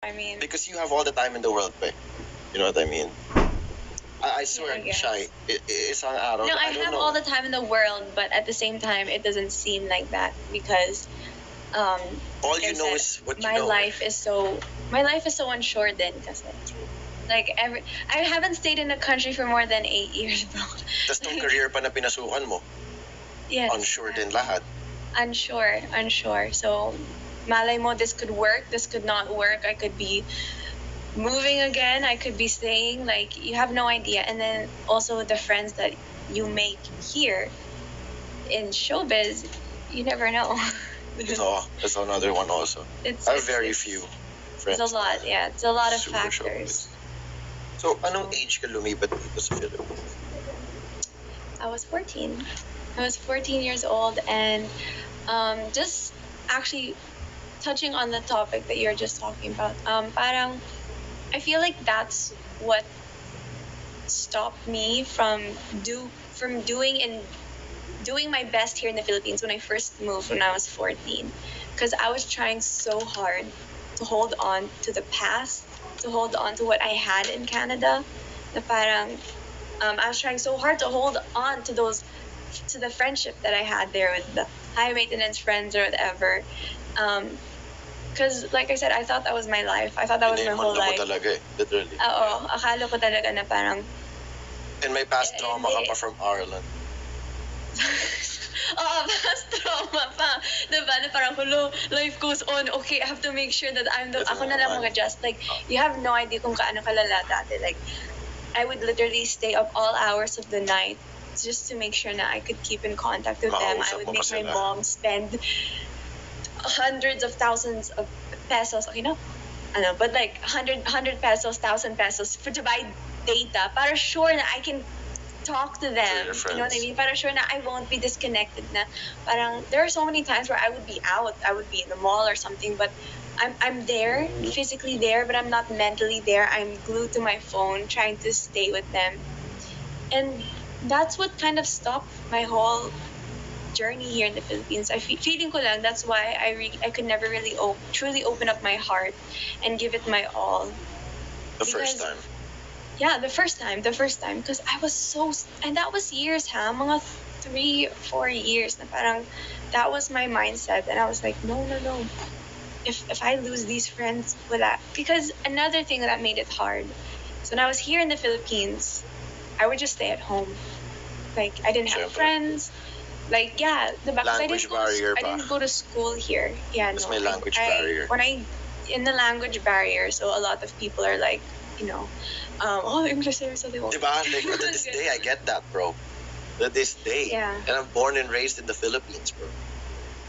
I mean, Because you have all the time in the world, eh. You know what I mean? I swear, I guess. Shy, isang araw, no, I don't have know. all the time in the world, but at the same time, it doesn't seem like that because all like you I know said, is what you my know. life is so unsure then kasi. Like I haven't stayed in the country for more than 8 years, bro. Tapos tong career pa na pinasukan mo, Yes. unsure din lahat. Unsure. So, malay mo, this could work, this could not work. I could be moving again, I could be staying. Like, you have no idea. And then also the friends that you make here in showbiz, you never know. So, that's another one also. I have very few friends. It's a lot, yeah. It's a lot of Super factors. So, anong age ka lumipat dito sa Philippines? I was 14. I was 14 years old, and just actually touching on the topic that you're just talking about, parang I feel like that's what stopped me from doing my best here in the Philippines when I first moved when I was 14, because I was trying so hard to hold on to the past, to hold on to what I had in Canada. Na parang I was trying so hard to hold on to the friendship that I had there with the high maintenance friends or whatever. Because like I said, I thought that was my life. I thought that was my whole life. Talaga, literally. Oo, akala ko talaga na parang And my past trauma ka pa from Ireland. Oo, past trauma pa. Diba? Na parang, hello, life goes on. Okay, I have to make sure that ako na lang mag-adjust. Like, you have no idea kung kaano kalala dati. Like, I would literally stay up all hours of the night just to make sure that I could keep in contact with them. I would make my mom spend hundreds of thousands of pesos. Okay, no? But like 100 pesos, 1,000 pesos to buy data para sure na I can talk to them. You know what I mean? Para sure na I won't be disconnected na. Parang there are so many times where I would be out. I would be in the mall or something, but I'm there, physically there, but I'm not mentally there. I'm glued to my phone trying to stay with them. And that's what kind of stopped my whole journey here in the Philippines. Feeling ko lang, that's why I could never really truly open up my heart and give it my all. First time. Yeah, the first time. Because I was and that was years, mga 3 4 years na parang that was my mindset. And I was like, no. If I lose these friends, wala. Because another thing that made it hard. So when I was here in the Philippines, I would just stay at home. Like, I didn't have friends. Like, yeah, language barrier I didn't go to school here. Yeah, no. May language barrier. In the language barrier, so a lot of people are like, you know, English is so they won't. Diba? Like, to this day, I get that, bro. To this day. Yeah. And I'm born and raised in the Philippines, bro.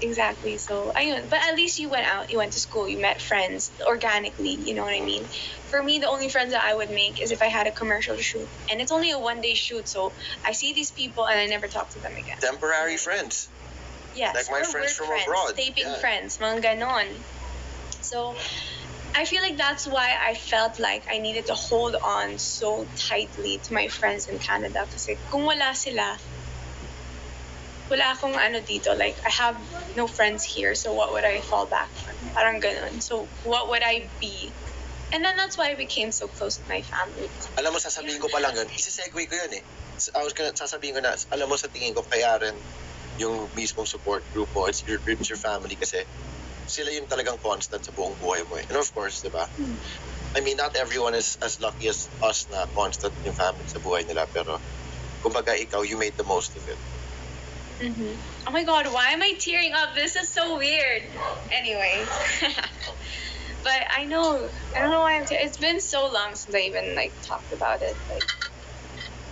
Exactly. So, ayun. But at least you went out, you went to school, you met friends organically, you know what I mean? For me, the only friends that I would make is if I had a commercial shoot. And it's only a one-day shoot, so I see these people and I never talk to them again. Temporary friends. Yes. Like my friends from abroad. Taping friends, mga ganon. So, I feel like that's why I felt like I needed to hold on so tightly to my friends in Canada. Kasi kung wala sila, wala akong dito. Like, I have no friends here, so what would I fall back on? Parang ganun. So, what would I be? And then that's why I became so close to my family. Alam mo, sasabihin ko pa lang yun. Isa-segue ko yun eh. Sasabihin ko na, alam mo, sa tingin ko, kaya rin yung mismong support group mo, it's your family kasi sila yung talagang constant sa buong buhay mo eh. And of course, di ba? I mean, not everyone is as lucky as us na constant yung family sa buhay nila, pero kumbaga ikaw, you made the most of it. Mm-hmm. Oh my God, why am I tearing up? This is so weird. Anyway. But I don't know why it's been so long since I even like talked about it. Like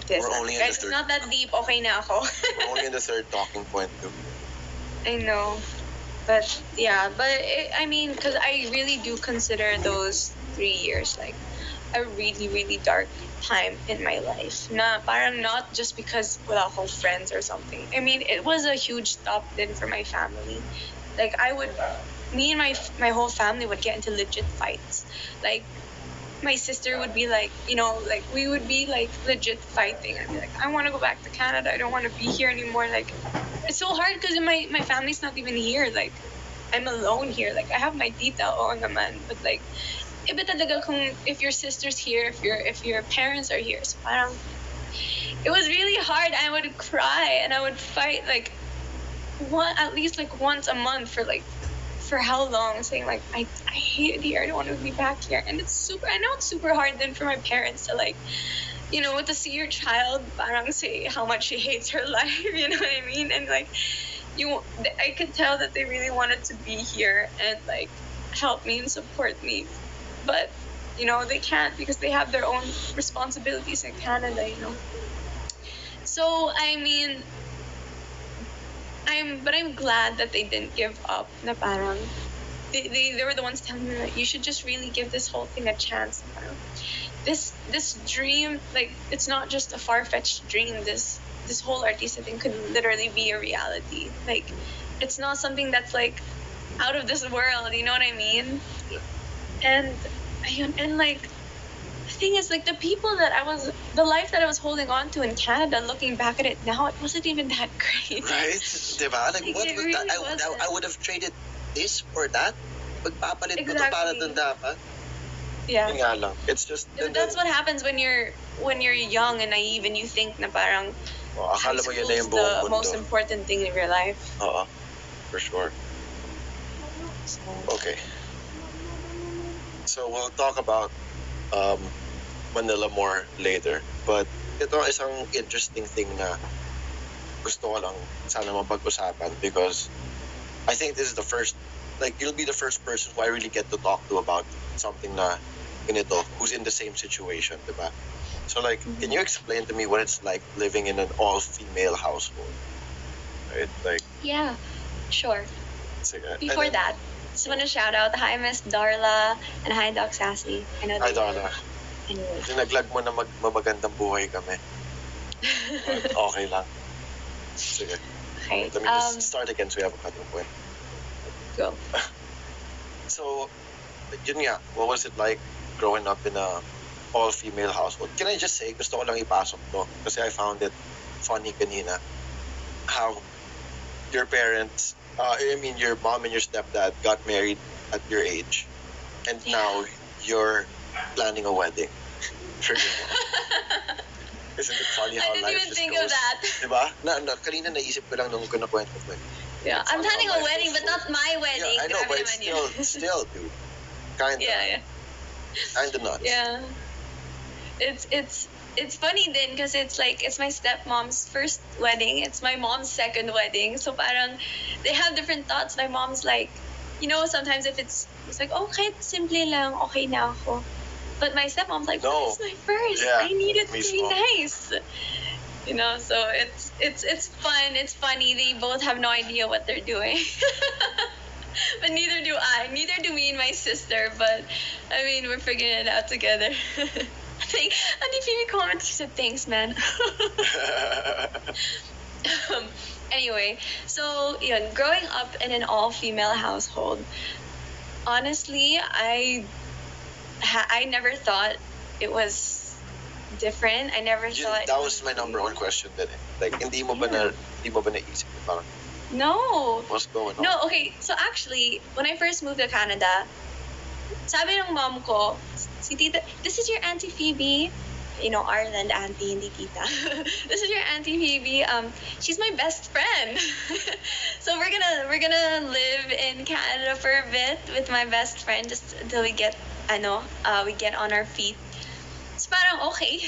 this. We're only Guys, it's not that deep. Okay na ako. We're only in the third talking point too. I know. But yeah, I mean, because I really do consider those 3 years like a really, really dark time in my life. Parang not just because wala akong friends or something. I mean, it was a huge stop then for my family. Like, me and my whole family would get into legit fights. Like, my sister would be like, you know, like, we would be like legit fighting. I'd be like, I want to go back to Canada. I don't want to be here anymore. Like, it's so hard because my family's not even here. Like, I'm alone here. Like, I have my tita, naman, but like, iba talaga kung if your sister's here, if your parents are here. So parang, it was really hard. I would cry and I would fight like at least like once a month for how long, saying like I hate it here, I don't want to be back here. And I know it's super hard then for my parents to like, to see your child parang say how much she hates her life, you know what I mean? And like I could tell that they really wanted to be here and like help me and support me, but they can't because they have their own responsibilities in Canada. So I mean, I'm glad that they didn't give up. Na parang they were the ones telling me that you should just really give this whole thing a chance. Parang, this dream, like, it's not just a far-fetched dream. This whole artista thing could literally be a reality. Like, it's not something that's like out of this world. You know what I mean? And like, the thing is, like, the life that I was holding on to in Canada, looking back at it now, it wasn't even that great. Right? Diba? Like, what it was really that? I would have traded this for that. Magpapalit mo to para dun dapat. Yeah. Yun nga lang. It's just... That's what happens when you're young and naive and you think na parang high akala mo yun school na is yung buong the mundo. most important thing in your life. Oo. For sure. So, Okay. So we'll talk about Manila more later. But ito isang interesting thing na gusto ko lang sana mapag-usapan because I think this is the first, like, you'll be the first person who I really get to talk to about something na ganito, who's in the same situation, diba? So, like, can you explain to me what it's like living in an all-female household? Right? Like, yeah, sure. sige. Before And then- that, just want to shout out, hi Miss Darla and hi Doc Sassy. I know Hi, that. Donna. Anyway. Dinaglag mo na mamagandang buhay kami. But okay lang. Sige. Okay. Let me just start again so we have a cutting point. Go. So, yun nga, what was it like growing up in a all-female household? Can I just say, gusto ko lang ipasok to kasi I found it funny kanina how your parents, your mom and your stepdad got married at your age and now you're planning a wedding for your mom. Isn't it funny how I didn't life even just think goes? of that. Diba? Kanina naisip ko lang nung kinakwento ko. Yeah, I'm Funny planning how a life wedding, goes but not my wedding. Yeah, I know, Grabe but naman yun. still, dude. Kinda. Yeah. Kinda nuts. Yeah. It's funny then because it's like it's my stepmom's first wedding. It's my mom's second wedding. So parang they have different thoughts. My mom's like, sometimes if it's like, oh, kahit simple lang, okay na ako. But my stepmom's like, No. this is my first. Yeah, I need it to be mismo. nice. So it's fun. It's funny. They both have no idea what they're doing. But neither do I. Neither do me and my sister. But I mean, we're figuring it out together. I think Auntie Phoebe commented, she said, thanks, man. Anyway, so growing up in an all-female household, honestly, I never thought it was different. I never thought That was my number one question then. Like, hindi mo ba naisip parang, No. what's going on? No, okay. So actually, when I first moved to Canada, sabi ng mom ko, si tita, this is your Auntie Phoebe. Ireland auntie, hindi tita. This is your Auntie Phoebe. She's my best friend. So we're gonna live in Canada for a bit with my best friend just until we get on our feet. So parang okay.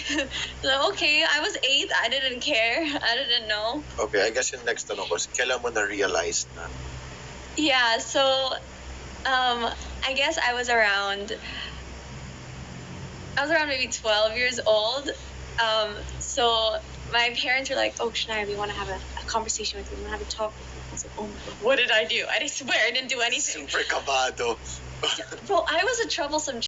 So, okay, I was 8. I didn't care. I didn't know. Okay, I guess yung next tanong ko is, kailan mo na-realize na? Yeah, so I guess I was around maybe 12 years old. So my parents were like, oh, Shania, we want to have a conversation with you. We want to have a talk. I was like, oh my God, what did I do? I swear I didn't do anything. Super kabado. Bro, I was a troublesome